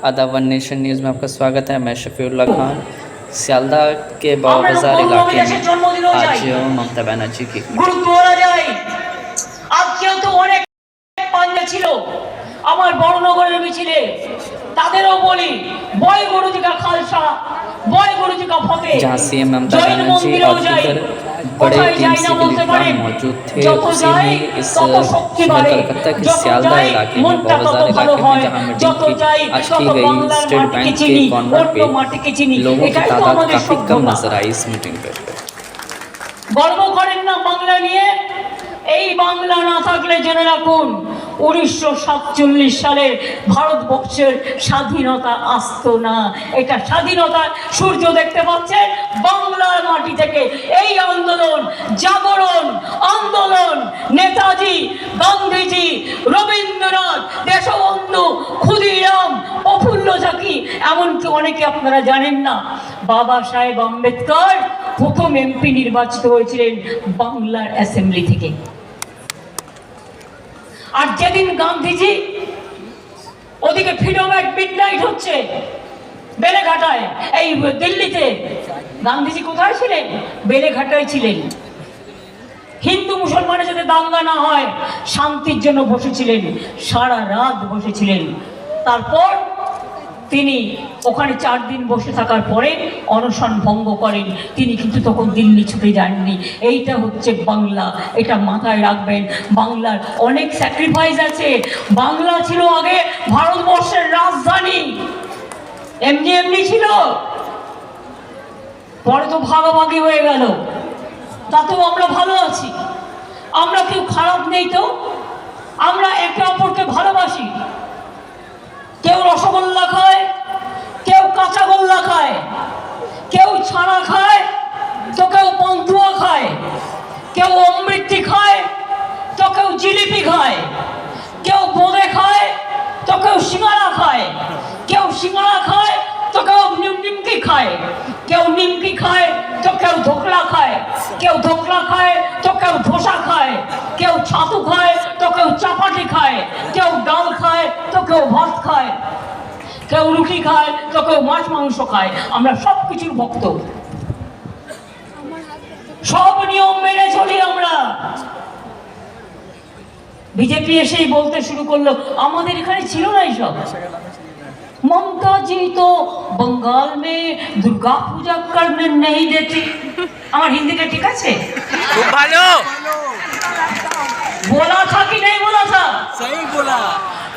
आदाब one nation news में आपका स्वागत है। मैं शफीउल्लाह खान। सियालदह के बाजार इलाके में आज ममता बनर्जी की गुरुद्वारा जाई। আজকেও তো অনেক পান্ডা ছিল আমার বড়নগরের মিছিলে, তাদেরও বলি বয় গুরুজি কা খালসা, বয় গুরুজি কা ফতেহ। जहां सीएम ममता बनर्जी और दीगर बड़े टीम सिविल लीडर मौजूद थे। उसी में इस कलकत्ता के सियालदह इलाके में बाजार इलाके में जहां मीटिंग की आज की गई स्टेट बैंक के कॉर्नर पे लोगों की तादाद काफ़ी कम नजर आई इस मीटिंग पे। গর্ব করেন না বাংলা নিয়ে? এই বাংলা না থাকলে জেনে রাখুন 1947 সালে ভারতবর্ষের স্বাধীনতা আসতো না। এটা স্বাধীনতার সূর্য দেখতে পাচ্ছেন বাংলার মাটি থেকে। এই আন্দোলন, জাগরণ আন্দোলন নেতাজি, গান্ধীজি, রবীন্দ্রনাথ, দেশবন্ধু, ক্ষুদিরাম, প্রফুল্ল ঝাঁকি, এমনকি অনেকে আপনারা জানেন না বাবা সাহেব আম্বেদকর প্রথম এমপি নির্বাচিত হয়েছিলেন বাংলার অ্যাসেম্বলি থেকে। আর যেদিন গান্ধীজি, ওদিকে ফ্রিডম অ্যাট মিডনাইট হচ্ছে বেলেঘাটায়, এই দিল্লিতে, গান্ধীজি কোথায় ছিলেন? বেলেঘাটায় ছিলেন। হিন্দু মুসলমানের যাতে দাঙ্গা না হয় শান্তির জন্য বসেছিলেন, সারা রাত বসেছিলেন। তারপর তিনি ওখানে 4 দিন বসে থাকার পরে অনশন ভঙ্গ করেন। তিনি কিন্তু তখন দিল্লি ছুটে যাননি। এইটা হচ্ছে বাংলা, এটা মাথায় রাখবেন। বাংলার অনেক স্যাক্রিফাইস আছে। বাংলা ছিল আগে ভারতবর্ষের রাজধানী, এমনি এমনি ছিল, পরে তো ভাগাভাগি হয়ে গেল। তাতেও আমরা ভালো আছি, আমরা কেউ খারাপ নেই। তো আমরা একে অপরকে ভালোবাসি। কেউ রসগোল্লা খায়, কেউ কাঁচাগোল্লা খায়, কেউ ছানা খায়, তো কেউ পান্তুয়া খায়, কেউ অমৃতি খায়, তো কেউ জিলিপি খায়, কেউ বোঁদে খায়, তো কেউ সিঙ্গারা খায়, কেউ সিঙ্গারা খায়, তো কেউ নিমকি খায়, কেউ নিমকি খায়, তো কেউ ধোকলা খায়, কেউ ধোকলা খায়, তো কেউ ধোসা খায়, কেউ ছাতু খায়, তো কেউ চাপাটি খায়, কেউ ডাল খায়, তো কেউ ভাত খায়, কেউ রুটি খায়, তো কেউ মাছ মাংস খায়। আমরা সব কিছুর ভক্ত, সব নিয়ম মেনে চলি আমরা। বিজেপি এসেই বলতে শুরু করলো আমাদের এখানে ছিল না এইসব। ममता जी तो बंगाल में दुर्गा पूजा करने नहीं देती। আমার হিন্দিটা ঠিক আছে? खूब भालो बोला था कि नहीं बोला था? सही बोला।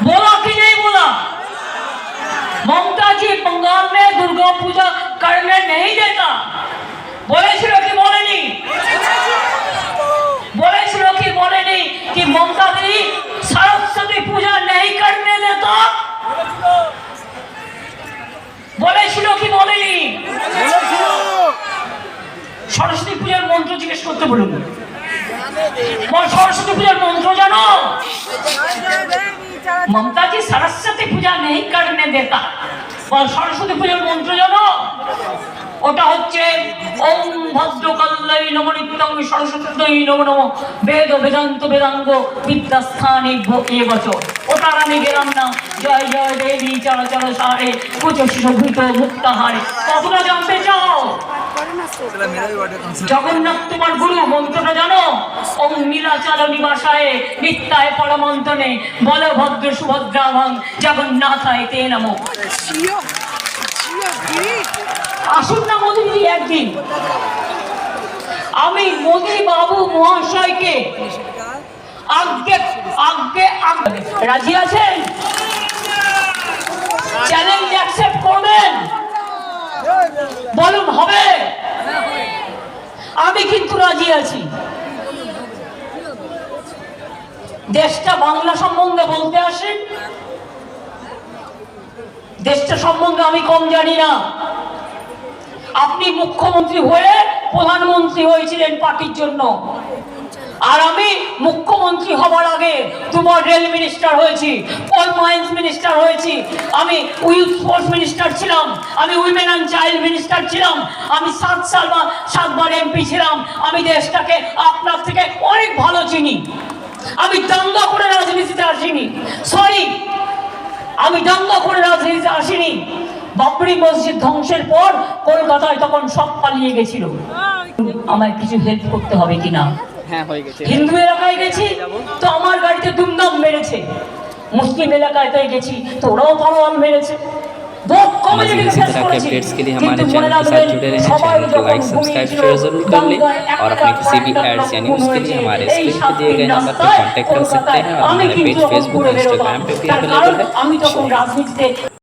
बोला कि नहीं बोला? ममता जी बंगाल में दुर्गा पूजा करने नहीं देता বলেছিল কি বলেনি? বলেছিল কি বলেনি कि ममता जी सरस्वती पूजा नहीं करने देता? বলেছিল কি বলেনি? সরস্বতী পূজার মন্ত্র জিজ্ঞেস করতে বলুন। সরস্বতী পূজার মন্ত্র জানো? মমতা জি সরস্বতী পূজা নেই করনে দেতা। সরস্বতী পূজার মন্ত্র জানো? ওটা হচ্ছে ওম ভদ্রকাল্লাই নমো নিত্যং সরস্বতী নমো নমো বেদ বেদান্ত বেদাঙ্গ বিদ্যাস্থানে ভোগে বচ। ওটা আমি গেলাম না। জয় জয় দেবী চরাচর সারে কুচ শোভিত মুক্তাহারে। কতটা জানতে চাও? জগন্নাথ তোমার গুরু, মন্ত্রটা জানো? ওম নীলাচল নিবাসায় নিত্যায় পরমন্তনে বলভদ্র সুভদ্রা ভাং জগন্নাথায় তে নমো। আসুন না মোদীজি একদিন, আমি মোদী বাবু মহাশয়কে আগে আগে রাজি আছেন? চ্যালেঞ্জ অ্যাকসেপ্ট করবেন? বলুন হবে? আমি কিন্তু রাজি আছি। দেশটা বাংলা সম্বন্ধে বলতে আসেন, দেশটা সম্বন্ধে আমি কম জানি না। আপনি মুখ্যমন্ত্রী হয়ে প্রধানমন্ত্রী হয়েছিলেন পার্টির জন্য, আর আমি মুখ্যমন্ত্রী হবার আগে 2 বার রেল মিনিস্টার হয়েছি, কোল মাইন্স মিনিস্টার হয়েছি, আমি ইউথ স্পোর্টস মিনিস্টার ছিলাম, আমি উইমেন অ্যান্ড চাইল্ড মিনিস্টার ছিলাম, আমি 7 বার এমপি ছিলাম। আমি দেশটাকে আপনার থেকে অনেক ভালো চিনি। আমি দাঙ্গা করে রাজনীতিতে আসিনি। সরি, আমি দাঙ্গা করে রাজনীতিতে আসিনি। বাবরি মসজিদ ধ্বংসের পর কলকাতায় তখন সব পালিয়ে গেছিল। আমায় কিছু হেল্প করতে হবে কিনা। হ্যাঁ হয়ে গেছে। হিন্দু এলাকায় গেছি তো আমার গাড়িতে দুমদাম মেরেছে, মুসলিম এলাকায় তো গেছি তো ওরাও তলোয়ার মেরেছে। मज़ीद इसी तरह के अपडेट्स के लिए हमारे चैनल के साथ जुड़े रहें। चैनल को लाइक सब्सक्राइब शेयर ज़रूर कर लें और अपने किसी भी एड्स या न्यूज़ के लिए हमारे स्क्रीन पर दिए गए नंबर पर कॉन्टैक्ट कर सकते हैं और हमारे पेज फेसबुक इंस्टाग्राम पे भी अवेलेबल है।